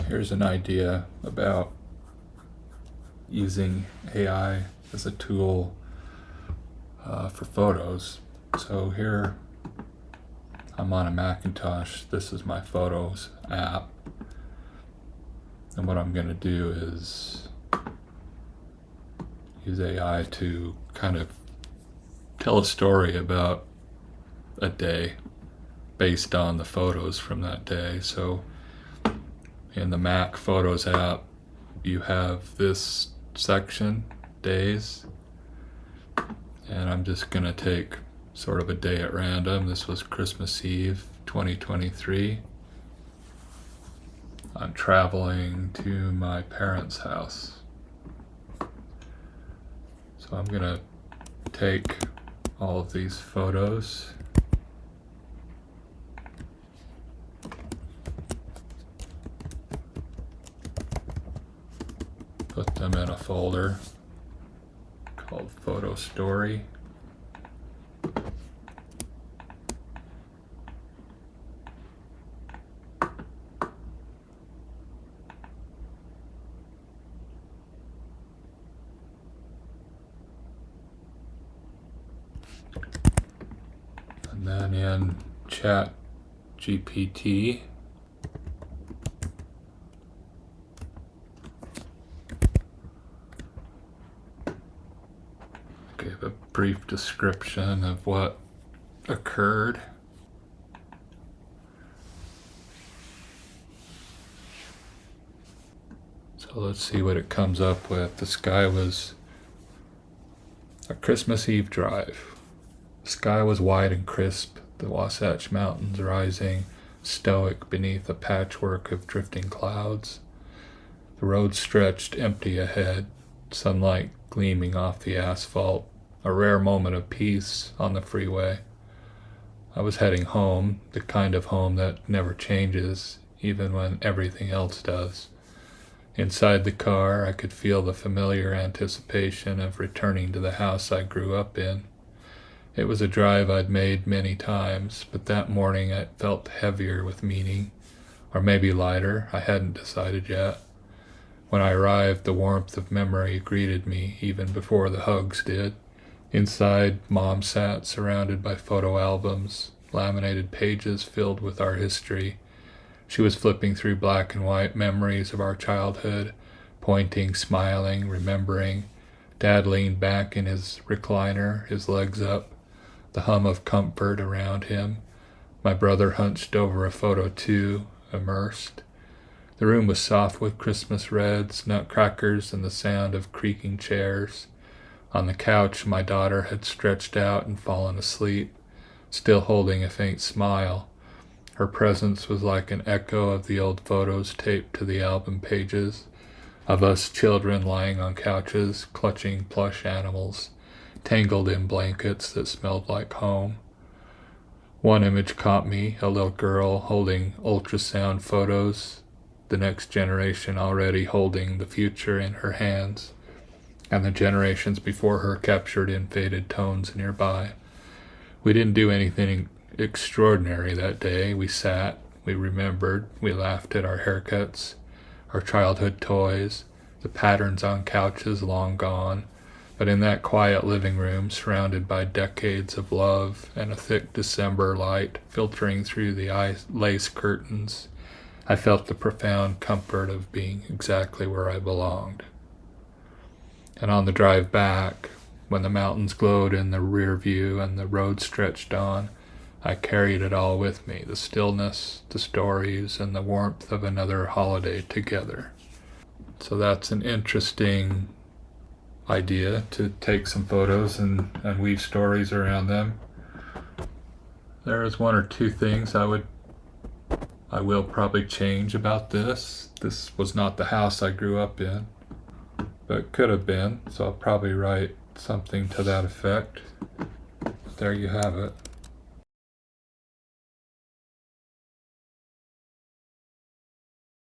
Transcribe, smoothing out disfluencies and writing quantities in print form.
Here's an idea about using AI as a tool for photos. So here I'm on a Macintosh. This is my Photos app. And what I'm going to do is use AI to kind of tell a story about a day based on the photos from that day. So in the Mac Photos app, you have this section, days, and I'm just going to take sort of a day at random. This was Christmas Eve 2023. I'm traveling to my parents' house. So I'm going to take all of these photos put them in a folder called Photo Story. And then in Chat GPT, gave a brief description of what occurred. So let's see what it comes up with. The sky was a Christmas Eve drive. The sky was wide and crisp, the Wasatch Mountains rising stoic beneath a patchwork of drifting clouds. The road stretched empty ahead, sunlight gleaming off the asphalt, a rare moment of peace on the freeway. I was heading home, the kind of home that never changes, even when everything else does. Inside the car, I could feel the familiar anticipation of returning to the house I grew up in. It was a drive I'd made many times, but that morning it felt heavier with meaning, or maybe lighter, I hadn't decided yet. When I arrived, the warmth of memory greeted me, even before the hugs did. Inside, Mom sat surrounded by photo albums, laminated pages filled with our history. She was flipping through black and white memories of our childhood, pointing, smiling, remembering. Dad leaned back in his recliner, his legs up, the hum of comfort around him. My brother hunched over a photo too, immersed. The room was soft with Christmas reds, nutcrackers, and the sound of creaking chairs. On the couch, my daughter had stretched out and fallen asleep, still holding a faint smile. Her presence was like an echo of the old photos taped to the album pages, of us children lying on couches, clutching plush animals, tangled in blankets that smelled like home. One image caught me, a little girl holding ultrasound photos, the next generation already holding the future in her hands, and the generations before her captured in faded tones nearby. We didn't do anything extraordinary that day. We sat, we remembered, we laughed at our haircuts, our childhood toys, the patterns on couches long gone. But in that quiet living room, surrounded by decades of love and a thick December light filtering through the lace curtains, I felt the profound comfort of being exactly where I belonged. And on the drive back, when the mountains glowed in the rear view and the road stretched on, I carried it all with me, the stillness, the stories, and the warmth of another holiday together. So that's an interesting idea, to take some photos and weave stories around them. There is one or two things I will probably change about this. This was not the house I grew up in, but could have been, so I'll probably write something to that effect. There you have it.